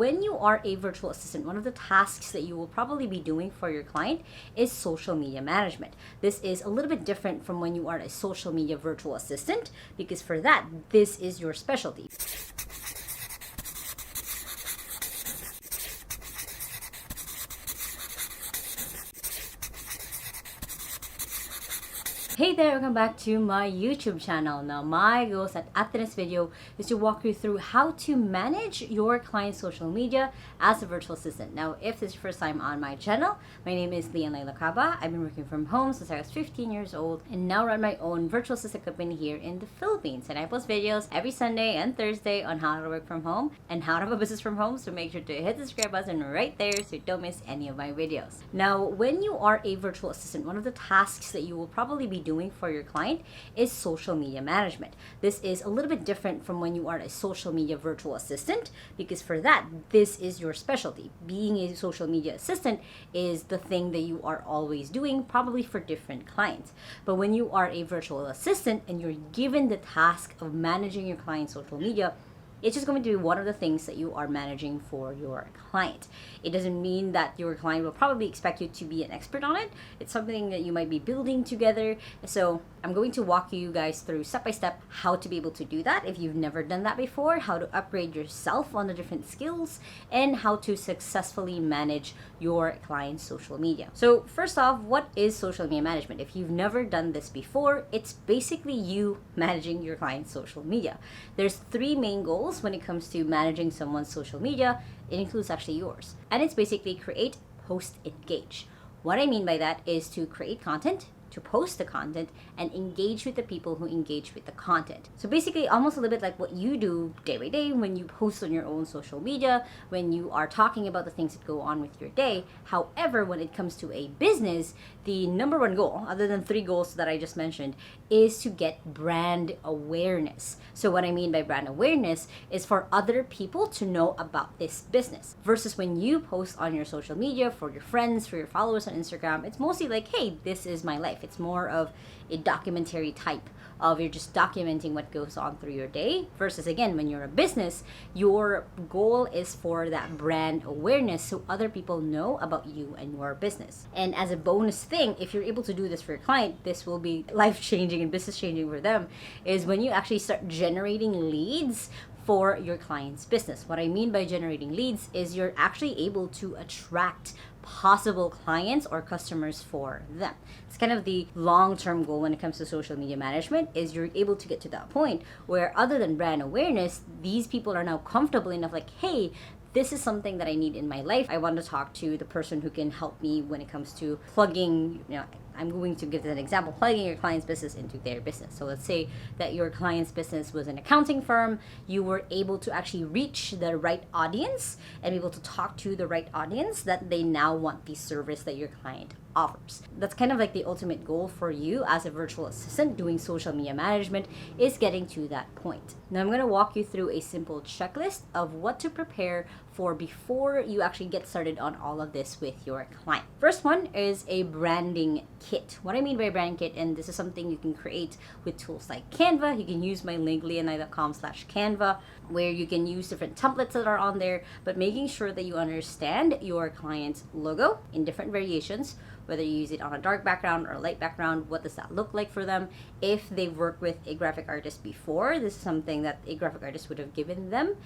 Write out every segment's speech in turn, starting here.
When you are a virtual assistant, one of the tasks that you will probably be doing for your client is social media management. This is a little bit different from when you are a social media virtual assistant, because for that, this is your specialty. Hey there, welcome back to my YouTube channel. Now, my goal at this video is to walk you through how to manage your client's social media as a virtual assistant. Now, if this is your first time on my channel, my name is Lai Lacaba. I've been working from home since I was 15 years old and now run my own virtual assistant company here in the Philippines. And I post videos every Sunday and Thursday on how to work from home and how to have a business from home. So make sure to hit the subscribe button right there so you don't miss any of my videos. Now, when you are a virtual assistant, one of the tasks that you will probably be doing for your client is social media management. This is a little bit different from when you are a social media virtual assistant, because for that, this is your specialty. Being a social media assistant is the thing that you are always doing, probably for different clients. But when you are a virtual assistant and you're given the task of managing your client's social media, it's just going to be one of the things that you are managing for your client. It doesn't mean that your client will probably expect you to be an expert on it. It's something that you might be building together. So I'm going to walk you guys through step by step how to be able to do that if you've never done that before, how to upgrade yourself on the different skills, and how to successfully manage your client's social media. So first off, what is social media management? If you've never done this before, it's basically you managing your client's social media. There's three main goals when it comes to managing someone's social media. It includes actually yours. And it's basically create, post, engage. What I mean by that is to create content, to post the content, and engage with the people who engage with the content. So basically almost a little bit like what you do day by day when you post on your own social media, when you are talking about the things that go on with your day. However, when it comes to a business, the number one goal, other than three goals that I just mentioned, is to get brand awareness. So what I mean by brand awareness is for other people to know about this business. Versus when you post on your social media for your friends, for your followers on Instagram, it's mostly like, hey, this is my life. It's more of a documentary type of you're just documenting what goes on through your day. Versus again, when you're a business, your goal is for that brand awareness so other people know about you and your business. And as a bonus thing, if you're able to do this for your client, this will be life-changing and business-changing for them, is when you actually start generating leads for your client's business. What I mean by generating leads is you're actually able to attract possible clients or customers for them. It's kind of the long-term goal when it comes to social media management, is you're able to get to that point where other than brand awareness, these people are now comfortable enough like, hey, this is something that I need in my life. I want to talk to the person who can help me when it comes to plugging, I'm going to give an example, plugging your client's business into their business. So let's say that your client's business was an accounting firm. You were able to actually reach the right audience and be able to talk to the right audience that they now want the service that your client offers. That's kind of like the ultimate goal for you as a virtual assistant doing social media management, is getting to that point. Now I'm going to walk you through a simple checklist of what to prepare for before you actually get started on all of this with your client. First one is a branding kit. What I mean by brand kit, and this is something you can create with tools like Canva. You can use my link lianai.com/Canva, where you can use different templates that are on there, but making sure that you understand your client's logo in different variations, whether you use it on a dark background or a light background. What does that look like for them? If they've worked with a graphic artist before, this is something that a graphic artist would have given them.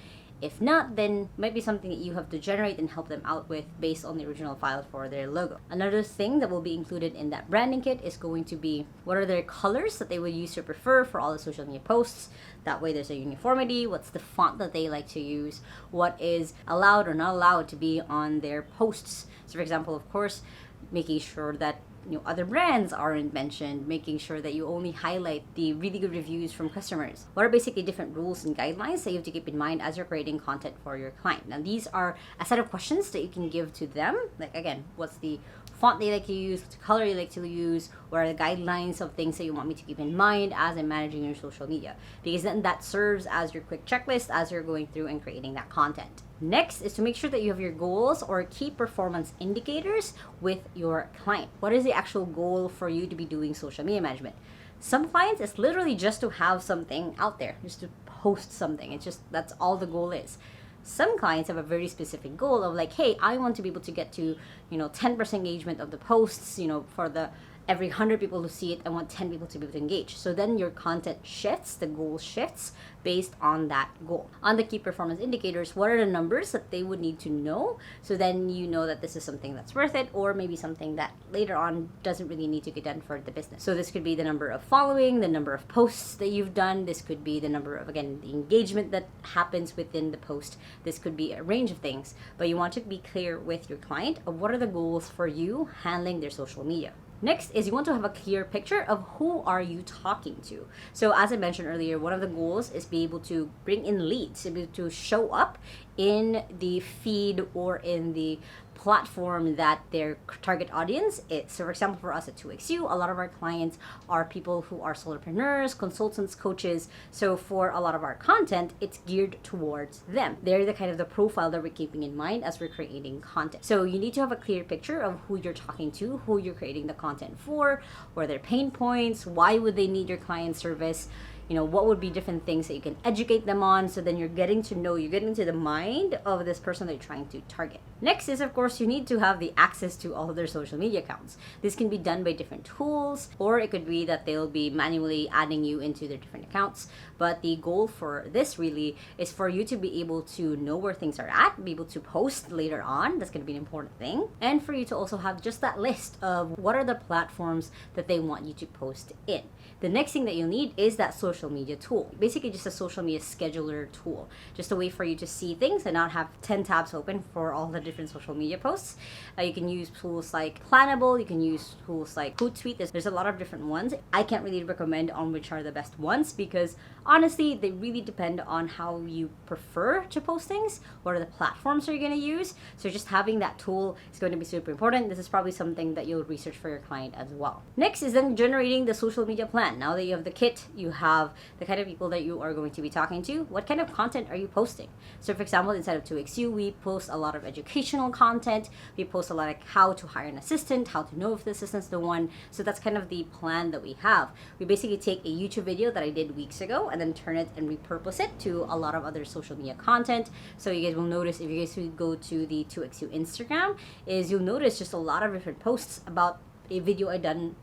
If not, then it might be something that you have to generate and help them out with based on the original file for their logo. Another thing that will be included in that branding kit is going to be what are their colors that they would use or prefer for all the social media posts. That way there's a uniformity. What's the font that they like to use? What is allowed or not allowed to be on their posts? So for example, of course, making sure that other brands aren't mentioned, making sure that you only highlight the really good reviews from customers. What are basically different rules and guidelines that you have to keep in mind as you're creating content for your client? Now, these are a set of questions that you can give to them. Like, again, what's the font they like to use, what's the color you like to use, what are the guidelines of things that you want me to keep in mind as I'm managing your social media? Because then that serves as your quick checklist as you're going through and creating that content. Next is to make sure that you have your goals or key performance indicators with your client. What is the actual goal for you to be doing social media management? Some clients, it's literally just to have something out there, just to post something. It's just, that's all the goal is. Some clients have a very specific goal of like, hey, I want to be able to get to, 10% engagement of the posts, for the every 100 people who see it, I want 10 people to be able to engage. So then your content shifts, the goal shifts based on that goal. On the key performance indicators, what are the numbers that they would need to know? So then you know that this is something that's worth it, or maybe something that later on doesn't really need to get done for the business. So this could be the number of following, the number of posts that you've done. This could be the number of, again, the engagement that happens within the post. This could be a range of things, but you want to be clear with your client of what are the goals for you handling their social media. Next is you want to have a clear picture of who are you talking to. So as I mentioned earlier, one of the goals is be able to bring in leads, to be able to show up in the feed or in the platform that their target audience is. So for example, for us at 2XU, a lot of our clients are people who are solopreneurs, consultants, coaches. So for a lot of our content, it's geared towards them. They're the kind of the profile that we're keeping in mind as we're creating content. So you need to have a clear picture of who you're talking to, who you're creating the content for, what are their pain points, why would they need your client service, what would be different things that you can educate them on. So then you're getting to the mind of this person that you're trying to target. Next is, of course, you need to have the access to all of their social media accounts. This can be done by different tools, or it could be that they'll be manually adding you into their different accounts. But the goal for this really is for you to be able to know where things are at, be able to post later on. That's going to be an important thing. And for you to also have just that list of what are the platforms that they want you to post in. The next thing that you'll need is that social media tool. Basically just a social media scheduler tool. Just a way for you to see things and not have 10 tabs open for all the different social media posts. You can use tools like Plannable. You can use tools like Hootsuite. There's a lot of different ones. I can't really recommend on which are the best ones because honestly, they really depend on how you prefer to post things. What are the platforms you're going to use? So just having that tool is going to be super important. This is probably something that you'll research for your client as well. Next is then generating the social media plan. Now that you have the kit, you have the kind of people that you are going to be talking to. What kind of content are you posting? So for example, inside of 2XU, we post a lot of educational content. We post a lot like how to hire an assistant, how to know if the assistant's the one. So that's kind of the plan that we have. We basically take a YouTube video that I did weeks ago and then turn it and repurpose it to a lot of other social media content. So you guys will notice, if you guys would go to the 2XU Instagram, is you'll notice just a lot of different posts about a video I done,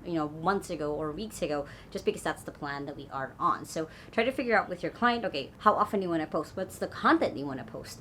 months ago or weeks ago, just because that's the plan that we are on. So try to figure out with your client, okay, how often do you want to post? What's the content you want to post?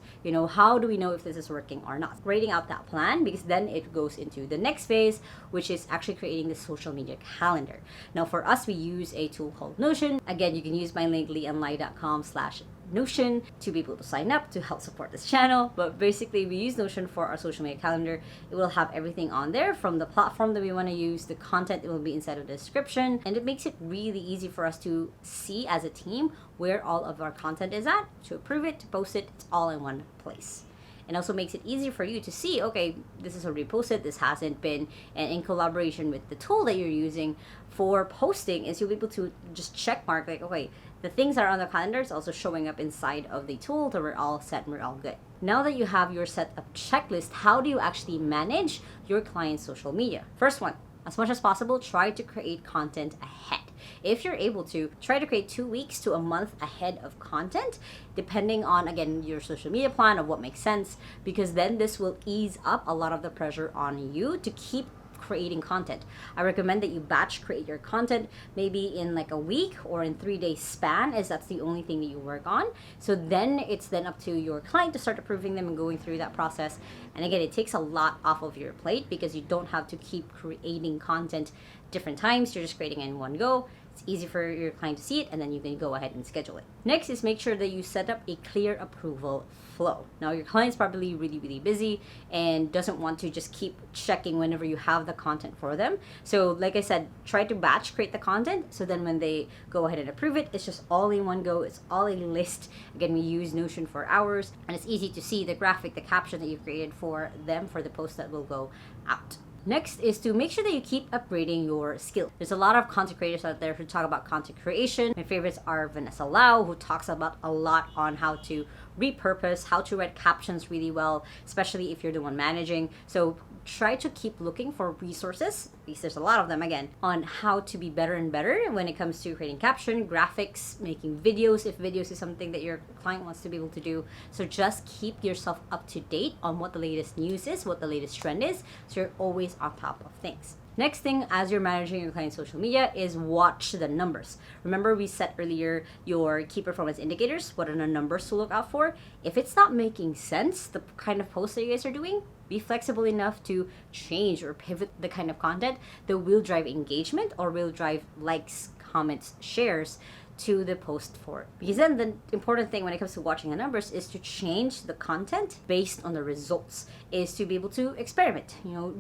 How do we know if this is working or not? Writing out that plan, because then it goes into the next phase, which is actually creating the social media calendar. Now for us, we use a tool called Notion. Again, you can use my link, leeandlai.com/Notion to be able to sign up to help support this channel. But basically we use Notion for our social media calendar. It will have everything on there from the platform that we want to use, the content. It will be inside of the description, and it makes it really easy for us to see as a team where all of our content is at, to approve it, to post it. It's all in one place. And also makes it easy for you to see, okay, this is already posted, this hasn't been. And in collaboration with the tool that you're using for posting, is you'll be able to just check mark like, okay, the things that are on the calendar is also showing up inside of the tool, that we're all set and we're all good. Now that you have your set up checklist, how do you actually manage your client's social media? First one, as much as possible, try to create content ahead. If you're able to, try to create 2 weeks to a month ahead of content, depending on, again, your social media plan of what makes sense, because then this will ease up a lot of the pressure on you to keep creating content. I recommend that you batch create your content maybe in like a week or in 3 days span, as that's the only thing that you work on. So then it's then up to your client to start approving them and going through that process. And again, it takes a lot off of your plate because you don't have to keep creating content different times. You're just creating it in one go. It's easy for your client to see it, and then you can go ahead and schedule it. Next is make sure that you set up a clear approval flow. Now your client's probably really busy and doesn't want to just keep checking whenever you have the content for them. So like I said, try to batch create the content, so then when they go ahead and approve it, it's just all in one go. It's all a list. Again, we use Notion for hours, and it's easy to see the graphic, the caption that you've created for them for the post that will go out. Next is to make sure that you keep upgrading your skill. There's a lot of content creators out there who talk about content creation. My favorites are Vanessa Lau, who talks about a lot on how to repurpose, how to write captions really well, especially if you're the one managing. So try to keep looking for resources, at least there's a lot of them again, on how to be better and better when it comes to creating caption, graphics, making videos, if videos is something that your client wants to be able to do. So just keep yourself up to date on what the latest news is, what the latest trend is, so you're always on top of things. Next thing, as you're managing your client's social media, is watch the numbers. Remember, we set earlier your key performance indicators, what are the numbers to look out for. If it's not making sense, the kind of posts that you guys are doing, be flexible enough to change or pivot the kind of content that will drive engagement or will drive likes, comments, shares to the post for it. Because then the important thing when it comes to watching the numbers is to change the content based on the results, is to be able to experiment,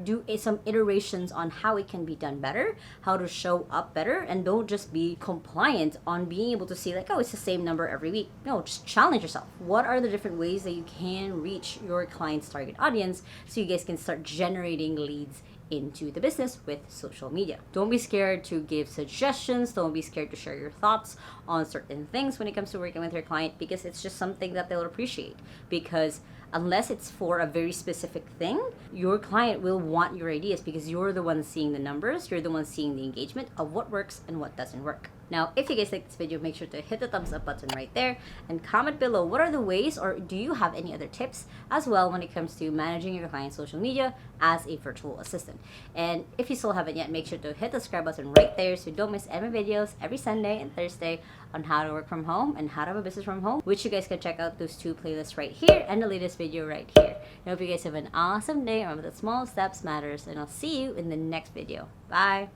do some iterations on how it can be done better, how to show up better, and don't just be compliant on being able to see like, oh, it's the same number every week. No, just challenge yourself. What are the different ways that you can reach your client's target audience so you guys can start generating leads into the business with social media? Don't be scared to give suggestions. Don't be scared to share your thoughts on certain things when it comes to working with your client, because it's just something that they'll appreciate. Because unless it's for a very specific thing, your client will want your ideas because you're the one seeing the numbers, you're the one seeing the engagement of what works and what doesn't work. Now, if you guys like this video, make sure to hit the thumbs up button right there and comment below what are the ways, or do you have any other tips as well when it comes to managing your client's social media as a virtual assistant. And if you still haven't yet, make sure to hit the subscribe button right there so you don't miss any videos every Sunday and Thursday on how to work from home and how to have a business from home, which you guys can check out those two playlists right here and the latest video right here. I hope you guys have an awesome day. Remember that small steps matters, and I'll see you in the next video. Bye!